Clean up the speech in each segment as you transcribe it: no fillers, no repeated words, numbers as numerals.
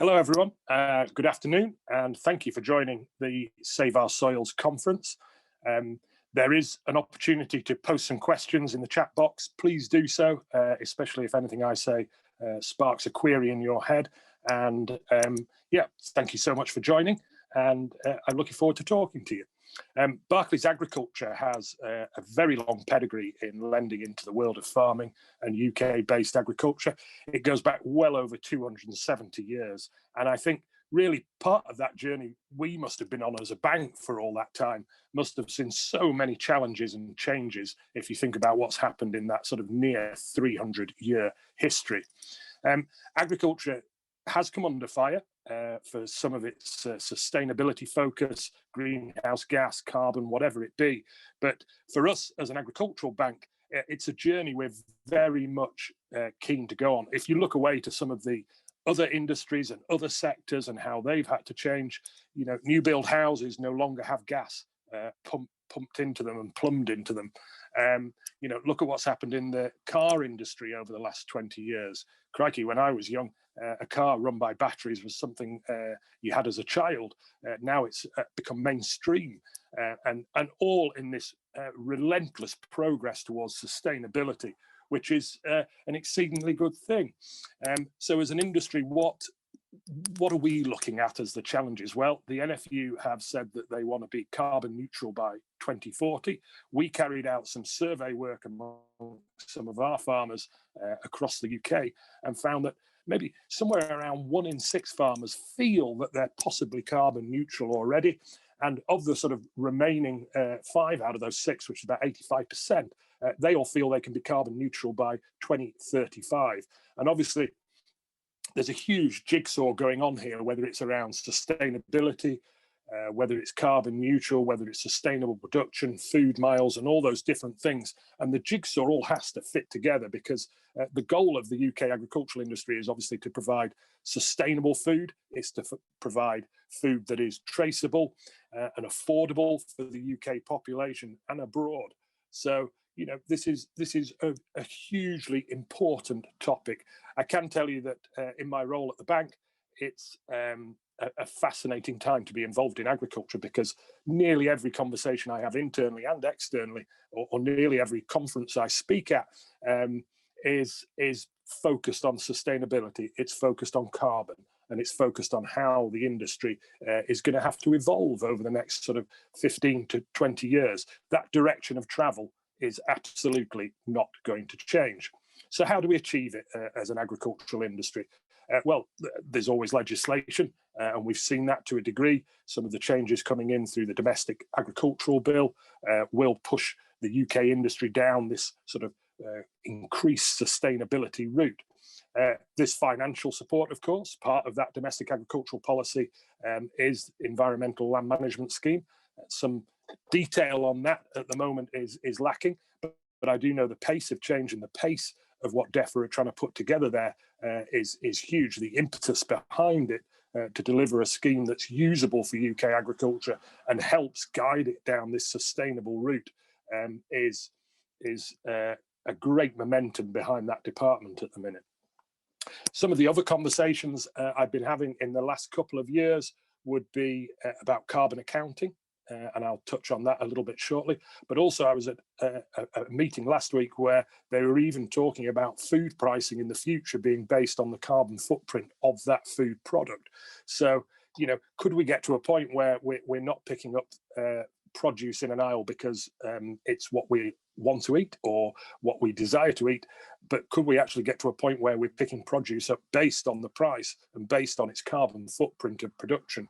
Hello, everyone. Good afternoon, and thank you for joining the Save Our Soils conference. There is an opportunity to post some questions in the chat box. Please do so, especially if anything I say sparks a query in your head. And yeah, thank you so much for joining, and I'm looking forward to talking to you. Barclays Agriculture has a very long pedigree in lending into the world of farming and UK-based agriculture. It goes back well over 270 years. And I think really part of that journey we must have been on as a bank for all that time, must have seen so many challenges and changes if you think about what's happened in that sort of near 300-year history. Agriculture has come under fire for some of its sustainability focus, greenhouse gas, carbon, whatever it be. But for us as an agricultural bank, it's a journey we're very much keen to go on. If you look away to some of the other industries and other sectors and how they've had to change, you know, new build houses no longer have gas pumped into them and plumbed into them. You know, look at what's happened in the car industry over the last 20 years. Crikey, when I was young, a car run by batteries was something you had as a child. Now it's become mainstream, and all in this relentless progress towards sustainability, which is an exceedingly good thing. So as an industry, what are we looking at as the challenges? Well, the NFU have said that they want to be carbon neutral by 2040. We carried out some survey work among some of our farmers across the UK and found that maybe somewhere around 1 in 6 farmers feel that they're possibly carbon neutral already. And of the sort of remaining 5 out of those 6, which is about 85%, they all feel they can be carbon neutral by 2035. And obviously, there's a huge jigsaw going on here, whether it's around sustainability, whether it's carbon neutral, whether it's sustainable production, food miles, and all those different things. And the jigsaw all has to fit together because the goal of the UK agricultural industry is obviously to provide sustainable food. It's to provide food that is traceable and affordable for the UK population and abroad. So, you know, this is a hugely important topic. I can tell you that in my role at the bank, it's a fascinating time to be involved in agriculture because nearly every conversation I have internally and externally, or nearly every conference I speak at, is focused on sustainability. It's focused on carbon, and it's focused on how the industry is going to have to evolve over the next sort of 15 to 20 years. That direction of travel is absolutely not going to change. So how do we achieve it as an agricultural industry? Well, there's always legislation, and we've seen that to a degree. Some of the changes coming in through the domestic agricultural bill will push the UK industry down this sort of increased sustainability route. This financial support, of course, part of that domestic agricultural policy is environmental land management scheme. Some detail on that at the moment is lacking, but I do know the pace of change and the pace of what DEFRA are trying to put together there is huge. The impetus behind it to deliver a scheme that's usable for UK agriculture and helps guide it down this sustainable route is a great momentum behind that department at the minute. Some of the other conversations I've been having in the last couple of years would be about carbon accounting. And I'll touch on that a little bit shortly. But also I was at a meeting last week where they were even talking about food pricing in the future being based on the carbon footprint of that food product. So, you know, could we get to a point where we're not picking up produce in an aisle because it's what we want to eat or what we desire to eat, but could we actually get to a point where we're picking produce up based on the price and based on its carbon footprint of production?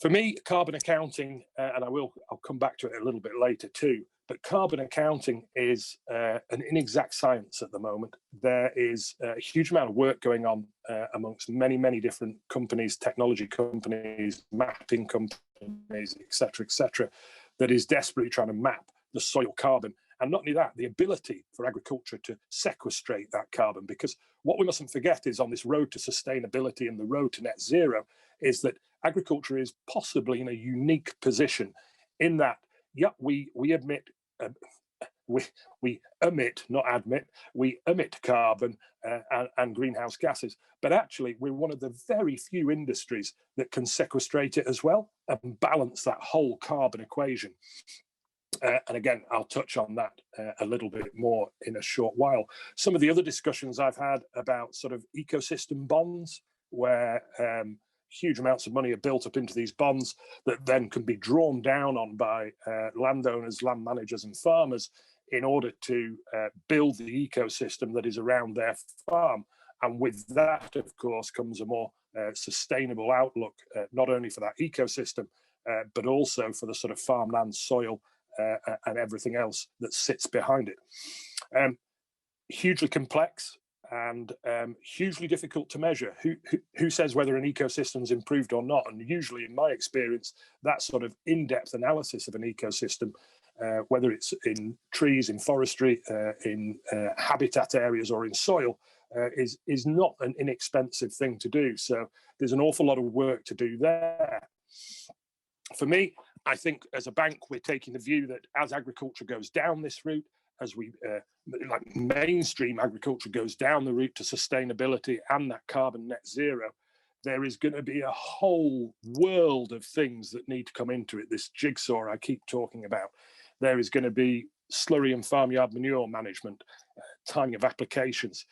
For me, carbon accounting, and I'll come back to it a little bit later too, but carbon accounting is an inexact science at the moment. There is a huge amount of work going on amongst many, many different companies, technology companies, mapping companies, et cetera, that is desperately trying to map the soil carbon. And not only that, the ability for agriculture to sequestrate that carbon, because what we mustn't forget is on this road to sustainability and the road to net zero is that agriculture is possibly in a unique position in that, yeah, we emit we emit, not admit, we emit carbon and greenhouse gases. But actually, we're one of the very few industries that can sequestrate it as well and balance that whole carbon equation. And again, I'll touch on that a little bit more in a short while. Some of the other discussions I've had about sort of ecosystem bonds, where huge amounts of money are built up into these bonds that then can be drawn down on by landowners, land managers and farmers in order to build the ecosystem that is around their farm. And with that, of course, comes a more sustainable outlook, not only for that ecosystem, but also for the sort of farmland, soil, and everything else that sits behind it. Hugely complex and hugely difficult to measure. Who says whether an ecosystem's improved or not? And usually, in my experience, that sort of in-depth analysis of an ecosystem, whether it's in trees, in forestry, in habitat areas, or in soil, is not an inexpensive thing to do. So there's an awful lot of work to do there. For me, I think as a bank, we're taking the view that as agriculture goes down this route, as we like mainstream agriculture goes down the route to sustainability and that carbon net zero, there is going to be a whole world of things that need to come into it. This jigsaw I keep talking about. There is going to be slurry and farmyard manure management, timing of applications,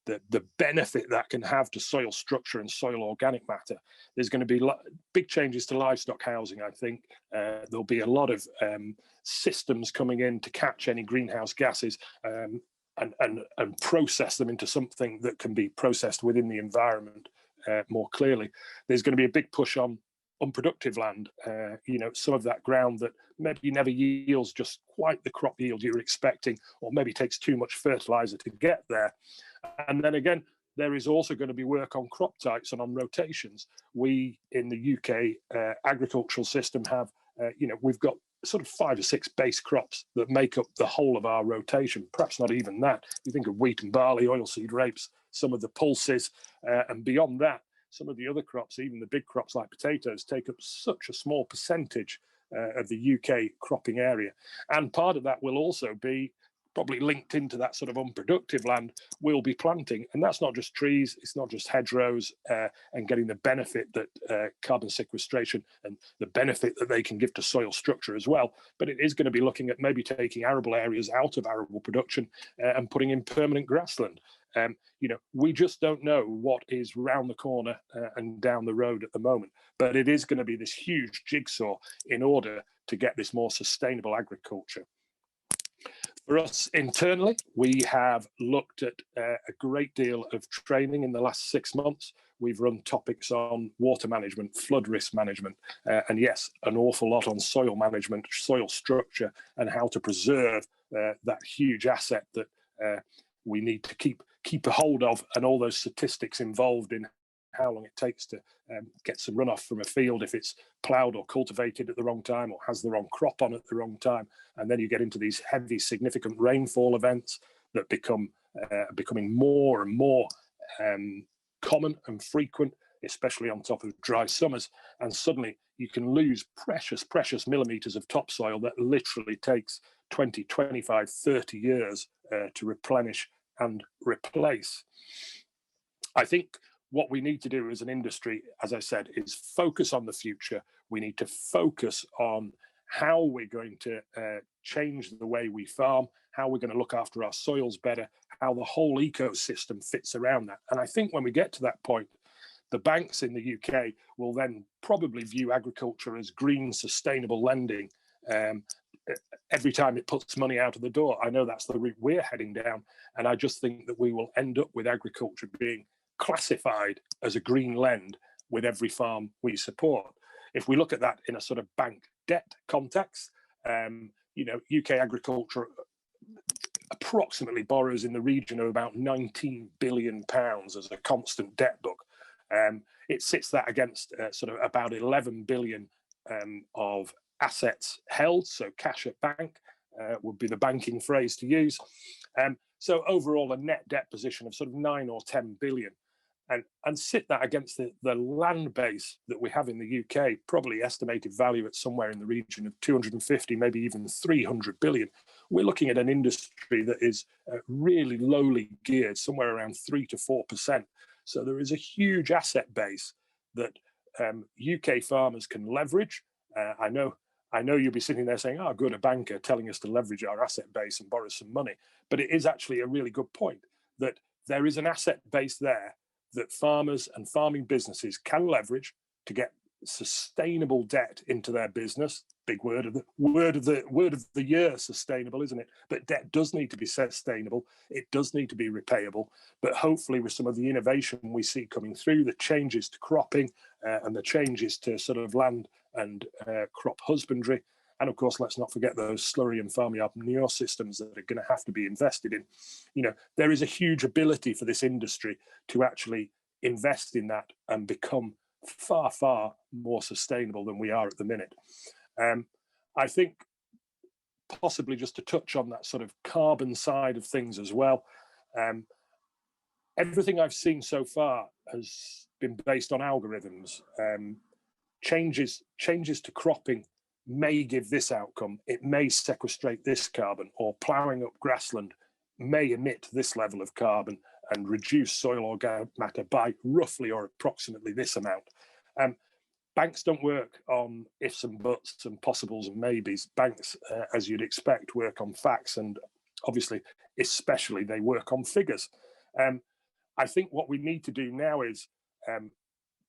the benefit that can have to soil structure and soil organic matter. There's going to be big changes to livestock housing, I think. There'll be a lot of systems coming in to catch any greenhouse gases and process them into something that can be processed within the environment more clearly. There's going to be a big push on unproductive land, some of that ground that maybe never yields just quite the crop yield you're expecting, or maybe takes too much fertilizer to get there. And then again, there is also going to be work on crop types and on rotations. We in the UK agricultural system have, we've got sort of 5 or 6 base crops that make up the whole of our rotation, perhaps not even that. You think of wheat and barley, oilseed rapes, some of the pulses, and beyond that, some of the other crops, even the big crops like potatoes, take up such a small percentage of the UK cropping area. And part of that will also be probably linked into that sort of unproductive land we'll be planting. And that's not just trees, it's not just hedgerows and getting the benefit that carbon sequestration and the benefit that they can give to soil structure as well. But it is going to be looking at maybe taking arable areas out of arable production and putting in permanent grassland. We just don't know what is round the corner and down the road at the moment, but it is going to be this huge jigsaw in order to get this more sustainable agriculture. For us internally, we have looked at a great deal of training in the last 6 months. We've run topics on water management, flood risk management, and yes, an awful lot on soil management, soil structure, and how to preserve that huge asset that we need to keep a hold of, and all those statistics involved in how long it takes to get some runoff from a field if it's ploughed or cultivated at the wrong time or has the wrong crop on at the wrong time. And then you get into these heavy, significant rainfall events that become becoming more and more common and frequent, especially on top of dry summers. And suddenly you can lose precious, precious millimeters of topsoil that literally takes 20, 25, 30 years to replenish and replace. I think what we need to do as an industry, as I said, is focus on the future. We need to focus on how we're going to change the way we farm, how we're going to look after our soils better, how the whole ecosystem fits around that. And I think when we get to that point, the banks in the UK will then probably view agriculture as green, sustainable lending every time it puts money out of the door. I know that's the route we're heading down. And I just think that we will end up with agriculture being classified as a green lend with every farm we support. If we look at that in a sort of bank debt context, UK agriculture approximately borrows in the region of about £19 billion as a constant debt book. It sits that against sort of about 11 billion of assets held, so cash at bank would be the banking phrase to use. So overall, a net debt position of sort of 9 or 10 billion. and sit that against the land base that we have in the UK, probably estimated value at somewhere in the region of 250, maybe even 300 billion. We're looking at an industry that is really lowly geared, somewhere around 3 to 4%. So there is a huge asset base that UK farmers can leverage. I know you'll be sitting there saying, "Oh, good, a banker telling us to leverage our asset base and borrow some money." But it is actually a really good point that there is an asset base there that farmers and farming businesses can leverage to get sustainable debt into their business. Big word of the year, sustainable, isn't it? But debt does need to be sustainable. It does need to be repayable. But hopefully, with some of the innovation we see coming through, the changes to cropping and the changes to sort of land and crop husbandry, and of course, let's not forget those slurry and farmyard manure systems that are going to have to be invested in. There is a huge ability for this industry to actually invest in that and become far, far more sustainable than we are at the minute. I think possibly just to touch on that sort of carbon side of things as well. Everything I've seen so far has been based on algorithms. Changes to cropping may give this outcome. It may sequestrate this carbon, or ploughing up grassland may emit this level of carbon and reduce soil organic matter by roughly or approximately this amount. Banks don't work on ifs and buts and possibles and maybes. Banks, as you'd expect, work on facts, and obviously, especially, they work on figures. I think what we need to do now is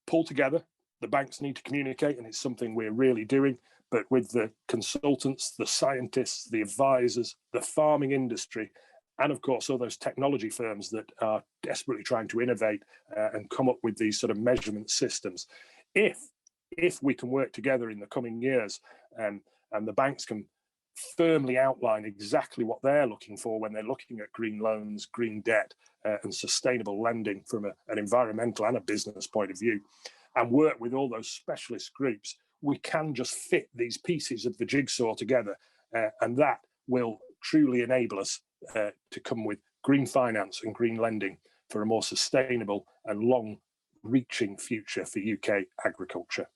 pull together. The banks need to communicate, and it's something we're really doing. But with the consultants, the scientists, the advisors, the farming industry, and of course all those technology firms that are desperately trying to innovate and come up with these sort of measurement systems. If we can work together in the coming years, and the banks can firmly outline exactly what they're looking for when they're looking at green loans, green debt, and sustainable lending from an environmental and a business point of view, and work with all those specialist groups, we can just fit these pieces of the jigsaw together, and that will truly enable us to come with green finance and green lending for a more sustainable and long-reaching future for UK agriculture.